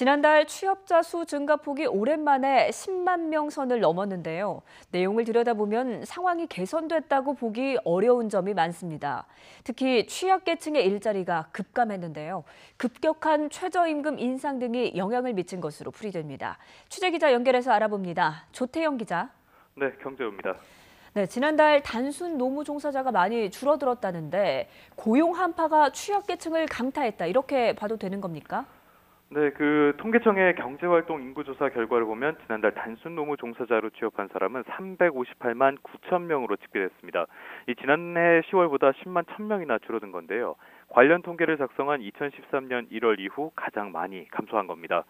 지난달 취업자 수 증가폭이 오랜만에 10만 명 선을 넘었는데요. 내용을 들여다보면 상황이 개선됐다고 보기 어려운 점이 많습니다. 특히 취약계층의 일자리가 급감했는데요. 급격한 최저임금 인상 등이 영향을 미친 것으로 풀이됩니다. 취재기자 연결해서 알아봅니다. 조태영 기자. 네, 경제입니다. 네, 지난달 단순 노무 종사자가 많이 줄어들었다는데 고용 한파가 취약계층을 강타했다 이렇게 봐도 되는 겁니까? 네, 통계청의 경제활동 인구조사 결과를 보면 지난달 단순 노무 종사자로 취업한 사람은 358만 9천 명으로 집계됐습니다. 지난해 10월보다 10만 1,000명이나 줄어든 건데요. 관련 통계를 작성한 2013년 1월 이후 가장 많이 감소한 겁니다.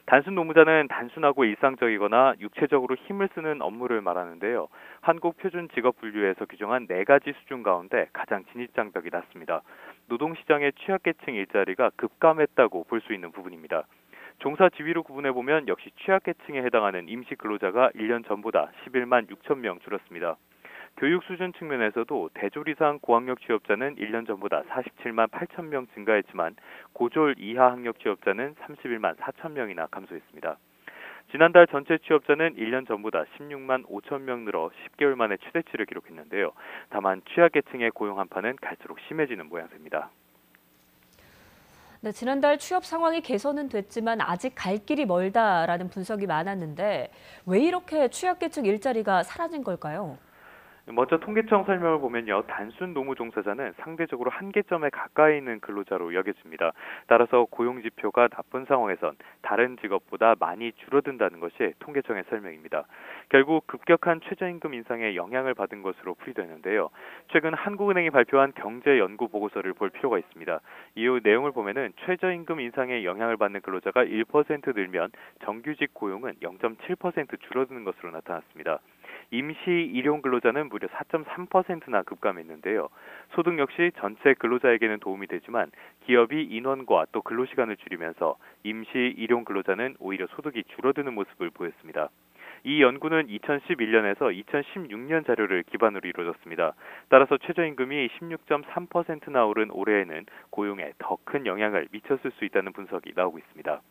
단순 노무자는 단순하고 일상적이거나 육체적으로 힘을 쓰는 업무를 말하는데요. 한국 표준 직업 분류에서 규정한 4가지 수준 가운데 가장 진입장벽이 낮습니다. 노동시장의 취약계층 일자리가 급감했다고 볼 수 있는 부분입니다. 종사 지위로 구분해보면 역시 취약계층에 해당하는 임시 근로자가 1년 전보다 11만 6천 명 줄었습니다. 교육 수준 측면에서도 대졸 이상 고학력 취업자는 1년 전보다 47만 8천 명 증가했지만 고졸 이하 학력 취업자는 31만 4천 명이나 감소했습니다. 지난달 전체 취업자는 1년 전보다 16만 5천 명 늘어 10개월 만에 최대치를 기록했는데요. 다만 취약계층의 고용 한파는 갈수록 심해지는 모양새입니다. 네, 지난달 취업 상황이 개선은 됐지만 아직 갈 길이 멀다라는 분석이 많았는데 왜 이렇게 취약계층 일자리가 사라진 걸까요? 먼저 통계청 설명을 보면요. 단순 노무 종사자는 상대적으로 한계점에 가까이 있는 근로자로 여겨집니다. 따라서 고용지표가 나쁜 상황에선 다른 직업보다 많이 줄어든다는 것이 통계청의 설명입니다. 결국 급격한 최저임금 인상에 영향을 받은 것으로 풀이되는데요. 최근 한국은행이 발표한 경제연구보고서를 볼 필요가 있습니다. 이후 내용을 보면은 최저임금 인상에 영향을 받는 근로자가 1% 늘면 정규직 고용은 0.7% 줄어드는 것으로 나타났습니다. 임시 일용 근로자는 무려 4.3%나 급감했는데요. 소득 역시 전체 근로자에게는 도움이 되지만 기업이 인원과 또 근로시간을 줄이면서 임시 일용 근로자는 오히려 소득이 줄어드는 모습을 보였습니다. 이 연구는 2011년에서 2016년 자료를 기반으로 이루어졌습니다. 따라서 최저임금이 16.3%나 오른 올해에는 고용에 더 큰 영향을 미쳤을 수 있다는 분석이 나오고 있습니다.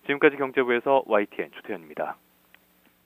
지금까지 경제부에서 YTN 조태현입니다.